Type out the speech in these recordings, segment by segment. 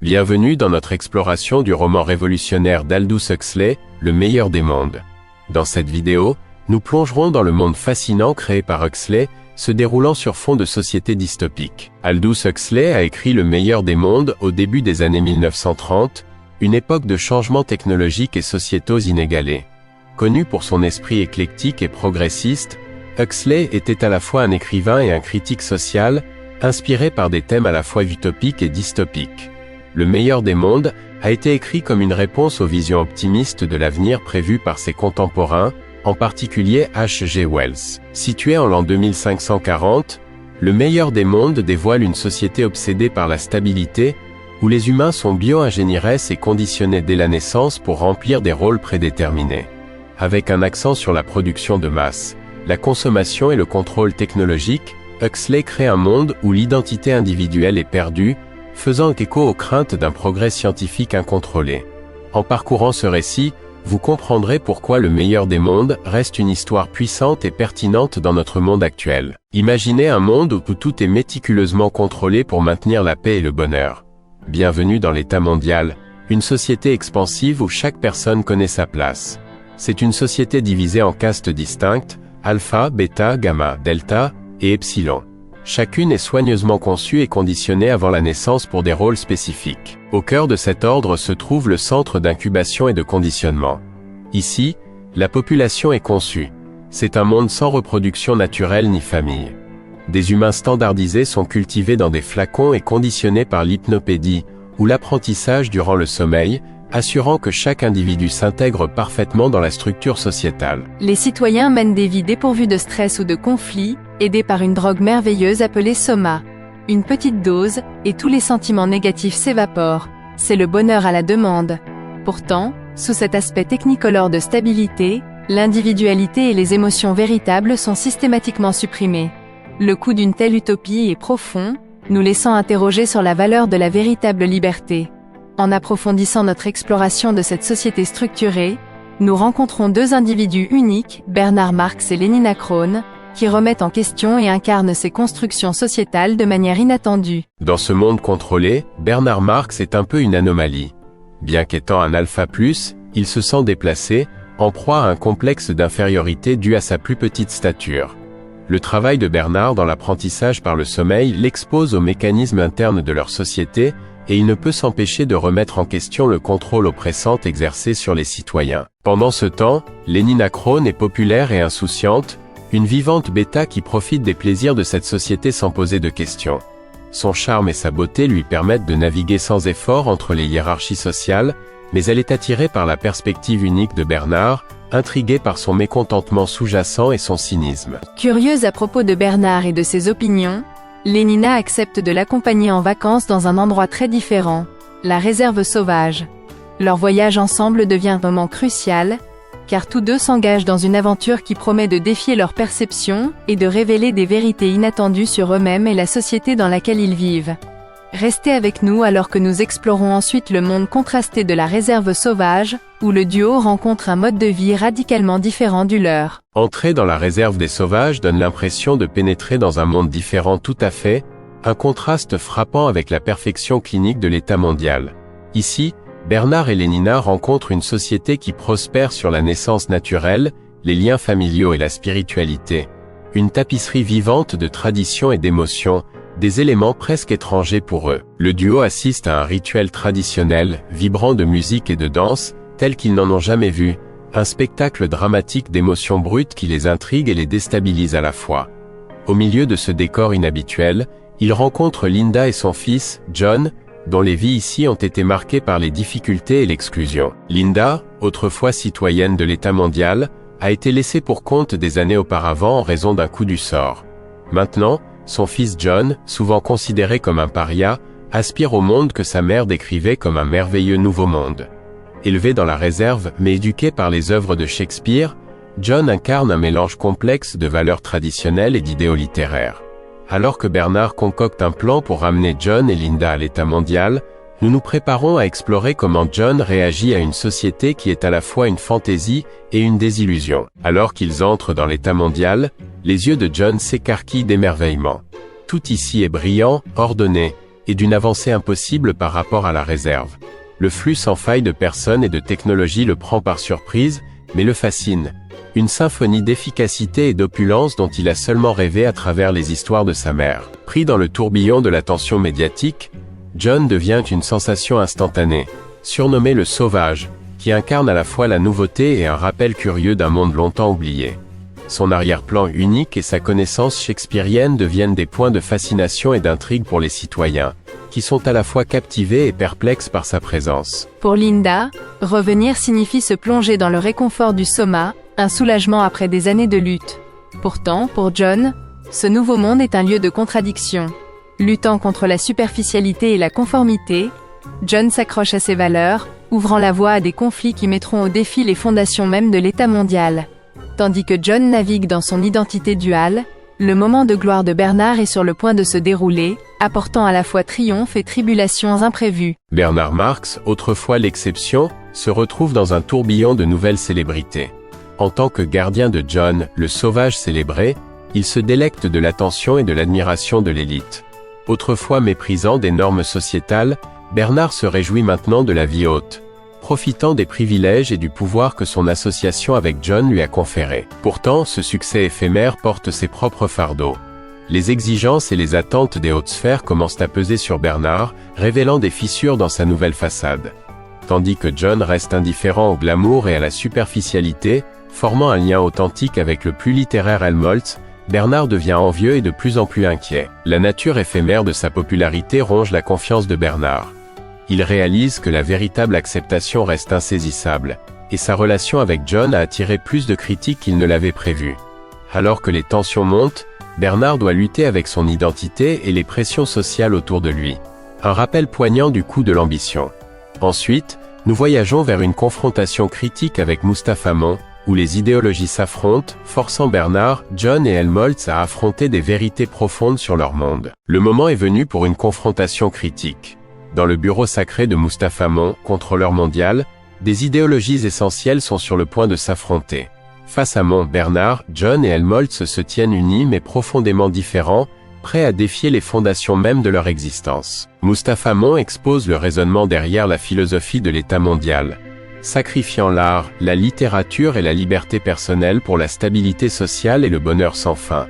Bienvenue dans notre exploration du roman révolutionnaire d'Aldous Huxley, Le meilleur des mondes. Dans cette vidéo, nous plongerons dans le monde fascinant créé par Huxley, se déroulant sur fond de société dystopique. Aldous Huxley a écrit Le meilleur des mondes au début des années 1930, une époque de changements technologiques et sociétaux inégalés. Connu pour son esprit éclectique et progressiste, Huxley était à la fois un écrivain et un critique social, inspiré par des thèmes à la fois utopiques et dystopiques. Le meilleur des mondes a été écrit comme une réponse aux visions optimistes de l'avenir prévues par ses contemporains, en particulier H.G. Wells. Situé en l'an 2540, Le meilleur des mondes dévoile une société obsédée par la stabilité, où les humains sont bio-ingénieresses et conditionnés dès la naissance pour remplir des rôles prédéterminés. Avec un accent sur la production de masse, la consommation et le contrôle technologique, Huxley crée un monde où l'identité individuelle est perdue, faisant écho aux craintes d'un progrès scientifique incontrôlé. En parcourant ce récit, vous comprendrez pourquoi Le meilleur des mondes reste une histoire puissante et pertinente dans notre monde actuel. Imaginez un monde où tout est méticuleusement contrôlé pour maintenir la paix et le bonheur. Bienvenue dans l'État mondial, une société expansive où chaque personne connaît sa place. C'est une société divisée en castes distinctes, alpha, bêta, gamma, delta et epsilon. Chacune est soigneusement conçue et conditionnée avant la naissance pour des rôles spécifiques. Au cœur de cet ordre se trouve le centre d'incubation et de conditionnement. Ici, la population est conçue. C'est un monde sans reproduction naturelle ni famille. Des humains standardisés sont cultivés dans des flacons et conditionnés par l'hypnopédie, ou l'apprentissage durant le sommeil, assurant que chaque individu s'intègre parfaitement dans la structure sociétale. Les citoyens mènent des vies dépourvues de stress ou de conflits, aidés par une drogue merveilleuse appelée soma. Une petite dose, et tous les sentiments négatifs s'évaporent. C'est le bonheur à la demande. Pourtant, sous cet aspect technicolore de stabilité, l'individualité et les émotions véritables sont systématiquement supprimées. Le coût d'une telle utopie est profond, nous laissant interroger sur la valeur de la véritable liberté. En approfondissant notre exploration de cette société structurée, nous rencontrons deux individus uniques, Bernard Marx et Lénina Krohn, qui remettent en question et incarnent ces constructions sociétales de manière inattendue. Dans ce monde contrôlé, Bernard Marx est un peu une anomalie. Bien qu'étant un alpha+, il se sent déplacé, en proie à un complexe d'infériorité dû à sa plus petite stature. Le travail de Bernard dans l'apprentissage par le sommeil l'expose aux mécanismes internes de leur société, et il ne peut s'empêcher de remettre en question le contrôle oppressant exercé sur les citoyens. Pendant ce temps, Lénina Krohn est populaire et insouciante, une vivante bêta qui profite des plaisirs de cette société sans poser de questions. Son charme et sa beauté lui permettent de naviguer sans effort entre les hiérarchies sociales, mais elle est attirée par la perspective unique de Bernard, intriguée par son mécontentement sous-jacent et son cynisme. Curieuse à propos de Bernard et de ses opinions, Lénina accepte de l'accompagner en vacances dans un endroit très différent, la réserve sauvage. Leur voyage ensemble devient un moment crucial, car tous deux s'engagent dans une aventure qui promet de défier leurs perceptions et de révéler des vérités inattendues sur eux-mêmes et la société dans laquelle ils vivent. Restez avec nous alors que nous explorons ensuite le monde contrasté de la réserve sauvage, où le duo rencontre un mode de vie radicalement différent du leur. Entrer dans la réserve des sauvages donne l'impression de pénétrer dans un monde différent tout à fait, un contraste frappant avec la perfection clinique de l'État mondial. Ici, Bernard et Lénina rencontrent une société qui prospère sur la naissance naturelle, les liens familiaux et la spiritualité. Une tapisserie vivante de traditions et d'émotions, des éléments presque étrangers pour eux. Le duo assiste à un rituel traditionnel, vibrant de musique et de danse, tel qu'ils n'en ont jamais vu, un spectacle dramatique d'émotions brutes qui les intrigue et les déstabilise à la fois. Au milieu de ce décor inhabituel, ils rencontrent Linda et son fils, John, dont les vies ici ont été marquées par les difficultés et l'exclusion. Linda, autrefois citoyenne de l'État mondial, a été laissée pour compte des années auparavant en raison d'un coup du sort. Maintenant, son fils John, souvent considéré comme un paria, aspire au monde que sa mère décrivait comme un merveilleux nouveau monde. Élevé dans la réserve mais éduqué par les œuvres de Shakespeare, John incarne un mélange complexe de valeurs traditionnelles et d'idéaux littéraires. Alors que Bernard concocte un plan pour ramener John et Linda à l'État mondial, nous nous préparons à explorer comment John réagit à une société qui est à la fois une fantaisie et une désillusion. Alors qu'ils entrent dans l'État mondial, les yeux de John s'écarquillent d'émerveillement. Tout ici est brillant, ordonné, et d'une avancée impossible par rapport à la réserve. Le flux sans faille de personnes et de technologies le prend par surprise, mais le fascine. Une symphonie d'efficacité et d'opulence dont il a seulement rêvé à travers les histoires de sa mère. Pris dans le tourbillon de l'attention médiatique, John devient une sensation instantanée, surnommé le Sauvage, qui incarne à la fois la nouveauté et un rappel curieux d'un monde longtemps oublié. Son arrière-plan unique et sa connaissance shakespearienne deviennent des points de fascination et d'intrigue pour les citoyens, qui sont à la fois captivés et perplexes par sa présence. Pour Linda, revenir signifie se plonger dans le réconfort du soma, un soulagement après des années de lutte. Pourtant, pour John, ce nouveau monde est un lieu de contradiction. Luttant contre la superficialité et la conformité, John s'accroche à ses valeurs, ouvrant la voie à des conflits qui mettront au défi les fondations mêmes de l'État mondial. Tandis que John navigue dans son identité duale, le moment de gloire de Bernard est sur le point de se dérouler, apportant à la fois triomphe et tribulations imprévues. Bernard Marx, autrefois l'exception, se retrouve dans un tourbillon de nouvelles célébrités. En tant que gardien de John, le Sauvage célébré, il se délecte de l'attention et de l'admiration de l'élite. Autrefois méprisant des normes sociétales, Bernard se réjouit maintenant de la vie haute, profitant des privilèges et du pouvoir que son association avec John lui a conféré. Pourtant, ce succès éphémère porte ses propres fardeaux. Les exigences et les attentes des hautes sphères commencent à peser sur Bernard, révélant des fissures dans sa nouvelle façade. Tandis que John reste indifférent au glamour et à la superficialité, formant un lien authentique avec le plus littéraire Helmholtz, Bernard devient envieux et de plus en plus inquiet. La nature éphémère de sa popularité ronge la confiance de Bernard. Il réalise que la véritable acceptation reste insaisissable, et sa relation avec John a attiré plus de critiques qu'il ne l'avait prévu. Alors que les tensions montent, Bernard doit lutter avec son identité et les pressions sociales autour de lui. Un rappel poignant du coût de l'ambition. Ensuite, nous voyageons vers une confrontation critique avec Mustapha Mon, où les idéologies s'affrontent, forçant Bernard, John et Helmholtz à affronter des vérités profondes sur leur monde. Le moment est venu pour une confrontation critique. Dans le bureau sacré de Mustapha Mon, contrôleur mondial, des idéologies essentielles sont sur le point de s'affronter. Face à Mon, Bernard, John et Helmholtz se tiennent unis mais profondément différents, prêts à défier les fondations mêmes de leur existence. Mustapha Mon expose le raisonnement derrière la philosophie de l'État mondial, sacrifiant l'art, la littérature et la liberté personnelle pour la stabilité sociale et le bonheur sans fin.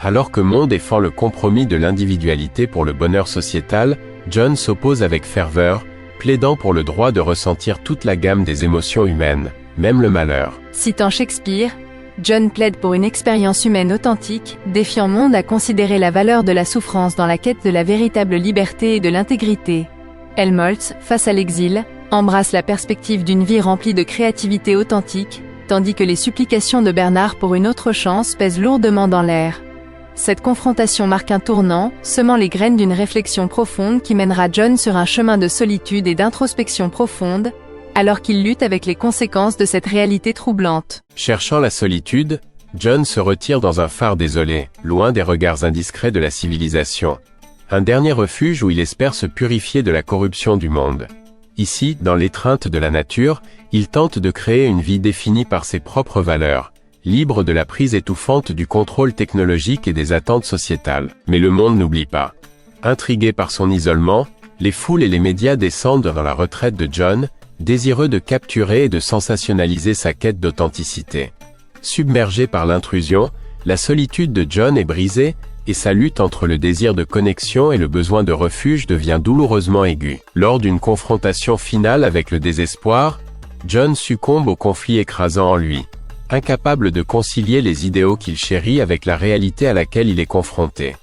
Alors que Mon défend le compromis de l'individualité pour le bonheur sociétal, John s'oppose avec ferveur, plaidant pour le droit de ressentir toute la gamme des émotions humaines, même le malheur. Citant Shakespeare, John plaide pour une expérience humaine authentique, défiant Monde à considérer la valeur de la souffrance dans la quête de la véritable liberté et de l'intégrité. Helmholtz, face à l'exil, embrasse la perspective d'une vie remplie de créativité authentique, tandis que les supplications de Bernard pour une autre chance pèsent lourdement dans l'air. Cette confrontation marque un tournant, semant les graines d'une réflexion profonde qui mènera John sur un chemin de solitude et d'introspection profonde, alors qu'il lutte avec les conséquences de cette réalité troublante. Cherchant la solitude, John se retire dans un phare désolé, loin des regards indiscrets de la civilisation. Un dernier refuge où il espère se purifier de la corruption du monde. Ici, dans l'étreinte de la nature, il tente de créer une vie définie par ses propres valeurs, libre de la prise étouffante du contrôle technologique et des attentes sociétales. Mais le monde n'oublie pas. Intrigués par son isolement, les foules et les médias descendent dans la retraite de John, désireux de capturer et de sensationnaliser sa quête d'authenticité. Submergé par l'intrusion, la solitude de John est brisée, et sa lutte entre le désir de connexion et le besoin de refuge devient douloureusement aiguë. Lors d'une confrontation finale avec le désespoir, John succombe au conflit écrasant en lui, incapable de concilier les idéaux qu'il chérit avec la réalité à laquelle il est confronté.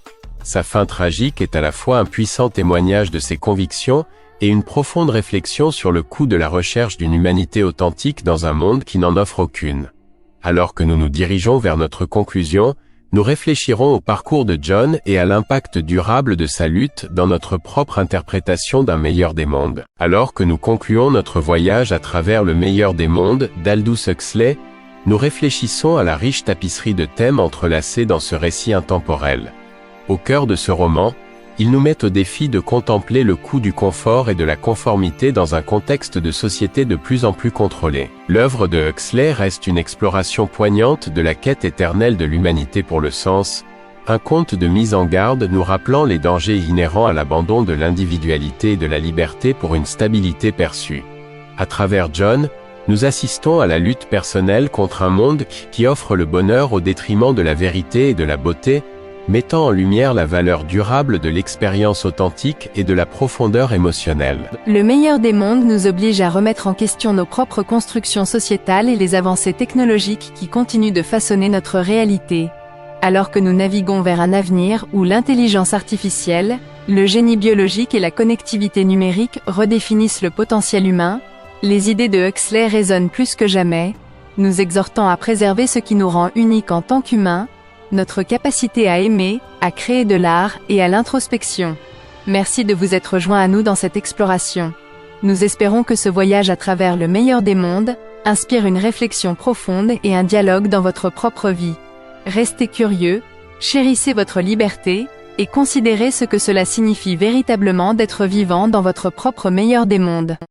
Sa fin tragique est à la fois un puissant témoignage de ses convictions et une profonde réflexion sur le coût de la recherche d'une humanité authentique dans un monde qui n'en offre aucune. Alors que nous nous dirigeons vers notre conclusion, nous réfléchirons au parcours de John et à l'impact durable de sa lutte dans notre propre interprétation d'un meilleur des mondes. Alors que nous concluons notre voyage à travers le meilleur des mondes d'Aldous Huxley, nous réfléchissons à la riche tapisserie de thèmes entrelacés dans ce récit intemporel. Au cœur de ce roman, il nous met au défi de contempler le coût du confort et de la conformité dans un contexte de société de plus en plus contrôlée. L'œuvre de Huxley reste une exploration poignante de la quête éternelle de l'humanité pour le sens, Un conte de mise en garde nous rappelant les dangers inhérents à l'abandon de l'individualité et de la liberté pour une stabilité perçue. À travers John, nous assistons à la lutte personnelle contre un monde qui offre le bonheur au détriment de la vérité et de la beauté, mettant en lumière la valeur durable de l'expérience authentique et de la profondeur émotionnelle. Le meilleur des mondes nous oblige à remettre en question nos propres constructions sociétales et les avancées technologiques qui continuent de façonner notre réalité. Alors que nous naviguons vers un avenir où l'intelligence artificielle, le génie biologique et la connectivité numérique redéfinissent le potentiel humain, les idées de Huxley résonnent plus que jamais, nous exhortant à préserver ce qui nous rend uniques en tant qu'humains, notre capacité à aimer, à créer de l'art et à l'introspection. Merci de vous être joints à nous dans cette exploration. Nous espérons que ce voyage à travers le meilleur des mondes inspire une réflexion profonde et un dialogue dans votre propre vie. Restez curieux, chérissez votre liberté, et considérez ce que cela signifie véritablement d'être vivant dans votre propre meilleur des mondes.